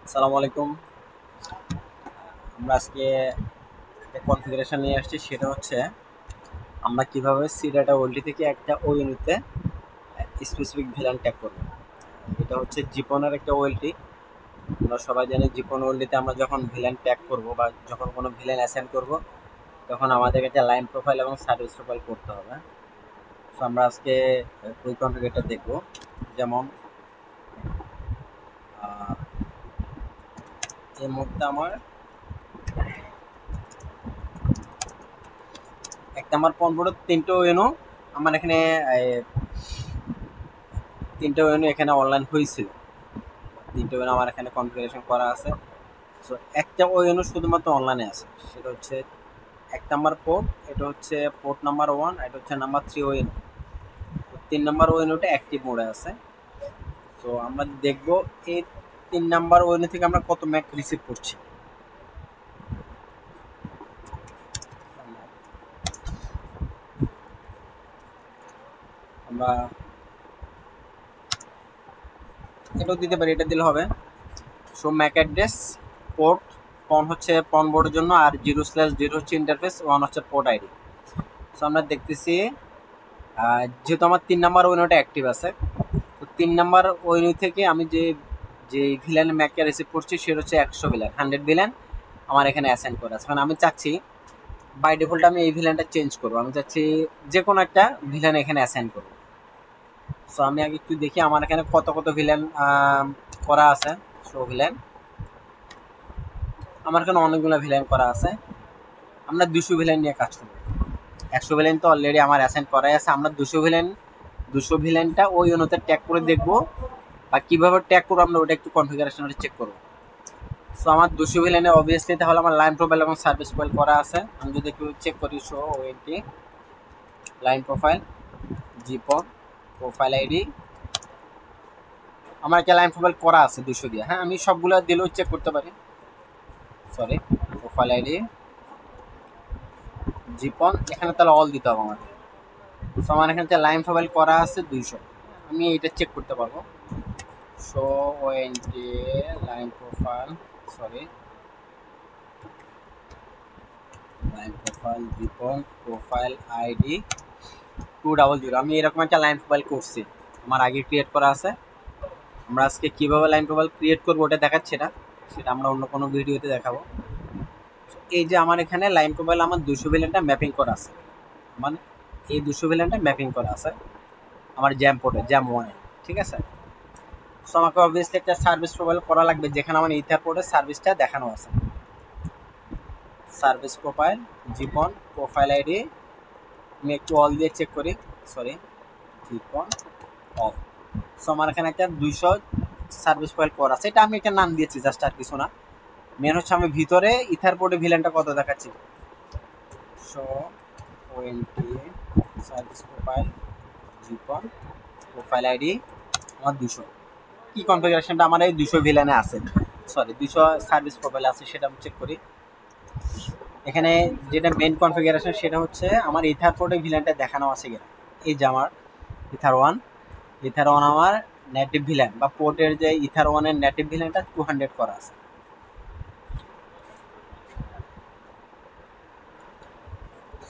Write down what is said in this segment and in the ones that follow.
আসসালামু আলাইকুম। আমরা আজকে একটা কনফিগারেশন নিয়ে আসছি, সেটা হচ্ছে আমরা কিভাবে সি ডাটা ওএলটি থেকে একটা ওএনইতে স্পেসিফিক ভিলান ট্যাগ করব। এটা হচ্ছে জিপনের একটা ওএলটি। আমরা সবাই জানি জিপন ওএলটিতে আমরা যখন ভিলান ট্যাগ করব বা যখন কোনো ভিলান অ্যাসাইন করব, তখন আমাদেরকে একটা লাইন প্রোফাইল এবং সার্ভিস প্রোফাইল করতে হবে। তো আমরা আজকে ওই কনফিগারটা দেখব। যেমন আহ, এই মুহূর্তে আমার একটা আমার পনেরো তিনটে ওএনও আমার এখানে তিনটে ওয়েনও এখানে অনলাইন হয়েছিল। তিনটে ওয়েন আমার এখানে কনফিগারেশন করা আছে। সো একটা ওয়েনও শুধুমাত্র অনলাইনে আছে, সেটা হচ্ছে 1 নাম্বার পোর্ট। এটা হচ্ছে পোর্ট নাম্বার 1, এটা হচ্ছে নাম্বার 3 ওয়েন। 3 নাম্বার ওয়েনওটা অ্যাক্টিভ মোডে আছে। তো আমরা দেখব এই 3 নাম্বার ওয়েনও থেকে আমরা কত ম্যাক রিসিভ করছি। আমরা এটাও দিতে পারি, এটা দিলে হবে। সো ম্যাক অ্যাড্রেস, পোর্ট, পন হচ্ছে পন বোর্ডের জন্য, আর 0/0 হচ্ছে ইন্টারফেস, 1 হচ্ছে পোর্ট আইডি। সো আমরা দেখতেছি যেহেতু আমার 3 নাম্বার ওয়েনওটা অ্যাক্টিভ আছে, তো 3 নাম্বার ওয়েনও থেকে আমি যে যে ভিলেন ম্যাককে রিসিভ করছি সেটা হচ্ছে 100 ভিলেন, 100 ভিলেন আমার এখানে অ্যাসাইন করা আছে। কারণ আমি চাচ্ছি বাই ডিফল্ট আমি এই ভিলেনটা চেঞ্জ করবো, আমি চাচ্ছি যে কোনো একটা ভিলেন এখানে অ্যাসাইন করবো। সো আমি আগে একটু দেখি আমার এখানে কত কত ভিলেন করা আছে। শো ভিলেন, আমার এখানে অনেকগুলো ভিলেন করা আছে। আমরা 200 ভিলেন নিয়ে কাজ করবো। 100 ভিলেন তো অলরেডি আমার অ্যাসাইন করাই আছে। আমরা 200 ভিলেন, 200 ভিলেনটা ওই অনুতে ট্যাগ করে দেখবো, বা কিভাবে ট্যাগ করবো আমরা ওটা একটু কনফিগারেশনটা চেক করবো। সো আমার 200 ভিলেনে অবভিয়াসলি তাহলে আমার লাইন প্রোফাইল এবং সার্ভিস প্রোফাইল করা আছে। আমি যদি একটু চেক করি, show ONT line profile, GPON profile ID, আমার একটা লাইন প্রোফাইল করা আছে 200 দিয়ে। হ্যাঁ, আমি সবগুলো দিলেও চেক করতে পারি। সরি, প্রোফাইল আইডি জিপন, এখানে তাহলে অল দিতে হবে আমাদের। সো আমার এখানে লাইন প্রোফাইল করা আছে 200, আমি এটা চেক করতে পারবো। Show ONT line profile, sorry line profile GPON profile ID 200। আমি এরকম একটা লাইন প্রোফাইল করছি, আমার আগে ক্রিয়েট করা আছে। আমরা আজকে কিভাবে লাইন প্রোফাইল ক্রিয়েট করবো ওটা দেখাচ্ছি না, সেটা আমরা অন্য কোনো ভিডিওতে দেখাবো। এই যে আমার এখানে লাইন প্রোফাইল আমার 200 ভিলেনটা ম্যাপিং করা আছে, মানে এই 200 ভিলেনটা ম্যাপিং করা আছে আমার জ্যাম পোর্টে, জ্যাম ওয়ানে। ঠিক আছে। সো আমাকে অবভিয়াসলি একটা সার্ভিস প্রোফাইল করা লাগবে, যেখানে আমার ইথার পোর্টের সার্ভিসটা দেখানো আছে। Service profile GPON profile ID, আমি একটু অল দিয়ে চেক করি। Sorry, জিপন all. সো আমার এখানে একটা 200 সার্ভিস প্রোফাইল করা আছে, এটা আমি একটা নাম দিয়েছি জাস্ট, আর কিছু না। মেন হচ্ছে আমি ভিতরে ইথার পোর্টে ভিলেনটা কত দেখাচ্ছি। Show ONT service profile GPON profile ID আমার 200। কি কনফিগারেশনটা আমার এই 200 ভিলেনে আছে, সরি 200 সার্ভিস প্রোফাইল আছে, সেটা আমি চেক করি। এখানে যেটা মেন কনফিগারেশন সেটা হচ্ছে আমার ইথার পোর্টে ভিলেনটা দেখানো আছে কিনা। এই যে আমার ইথার ওয়ান, ইথার ওয়ান আমার নেটিভ ভিলেন বা পোর্টের যে ইথার ওয়ানের নেটিভ ভিলেনটা 200 করা আছে।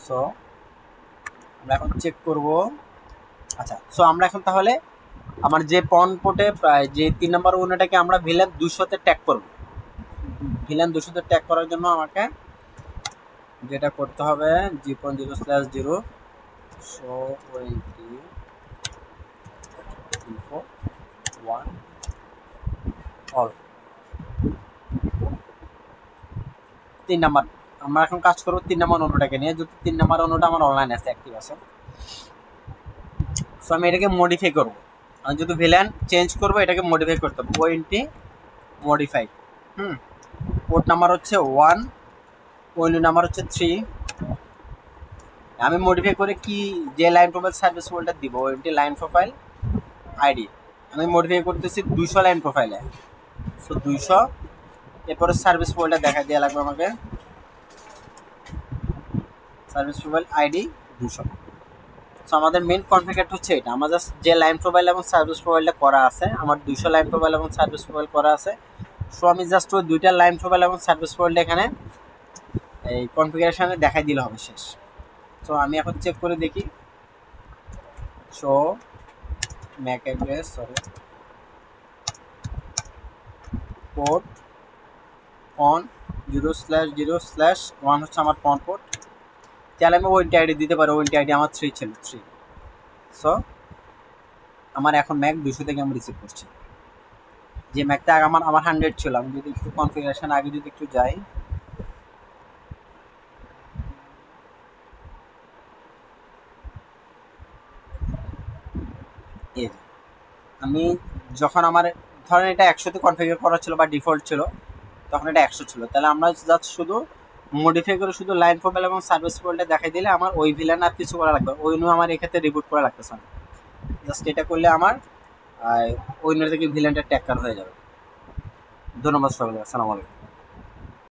সো আমরা এখন চেক করব। আচ্ছা, সো আমরা এখন তাহলে আমার যে পন পোর্টে যে 3 নাম্বার ওনাটাকে আমরা ভিলেন 200-তে ট্যাগ করব। ভিলেন 200-তে ট্যাগ করার জন্য আমাকে যেটা করতে হবে, GPON 0/0 show ONT info 1 all 3 number. আমরা এখন কাজ করবো 3 নাম্বার অনুটাকে নিয়ে, যদি 3 নাম্বার অনুটা আমার অনলাইন আছে, অ্যাক্টিভ আছে। সো আমি এটাকে মডিফাই করবো। আমি যদি ভিলেন চেঞ্জ করবো, এটাকে মডিফাই করতে হবে। ওএনটি মডিফাই, পোর্ট নাম্বার হচ্ছে 1, ওএনটি নাম্বার হচ্ছে 3। আমি মডিফাই করে কি যে লাইন প্রোফাইল সার্ভিস ওয়ালটা দিব, ওএনটি লাইন প্রোফাইল আইডি আমি মডিফাই করতেছি 200 লাইন প্রোফাইলে। সো 200, এরপরে সার্ভিস প্রোফাইলটা দেখা দেওয়া লাগবে আমাকে, সার্ভিস প্রোফাইল আইডি 200। সো আমাদের মেন কনফিগার হচ্ছে এটা। আমার জাস্ট যে লাইন প্রোফাইল এবং সার্ভিস প্রোফাইলটা করা আছে, আমার 200 লাইন প্রোফাইল এবং সার্ভিস প্রোফাইল করা আছে, সো আমি জাস্ট ওই দুইটা লাইন প্রোফাইল এবং সার্ভিস ফোল্ড এখানে এই কনফিগারেশনে দেখাই দিলে হবে, শেষ। সো আমি এখন চেক করে দেখি। So Mac address, sorry, port on 0/0/1 হচ্ছে আমার পন পোর্ট। তাহলে আমি ওয়েন্টি আইডি দিতে পারি, ওয়েন্টি আইডি আমার 3 ছিল, 3। সো আমার এখন ম্যাক 200 থেকে আমি রিসিভ করছি। যে ম্যাকটা আমার 100 ছিল, আমি যদি একটু কনফিগারেশন আগে যদি একটু যাই, এই যে আমি যখন আমার ধরেন এটা 100তে কনফিগার করা ছিল বা ডিফল্ট ছিল, তখন এটা 100 ছিল। তাহলে আমরা জাস্ট শুধু মডিফাই করে শুধু লাইন প্রোফাইল এবং সার্ভিস ফোল্ডে দেখাই দিলে আমার ওই ভিলেন আর কিছু করা লাগবে, ওই নিয়ে আমার এক্ষেত্রে রিবুট করা লাগতেছে না। জাস্ট এটা করলে আমার ওই থেকে ভিলেনটা ট্যাক্কার হয়ে যাবে। ধন্যবাদ সবাই, আসসালামু আলাইকুম।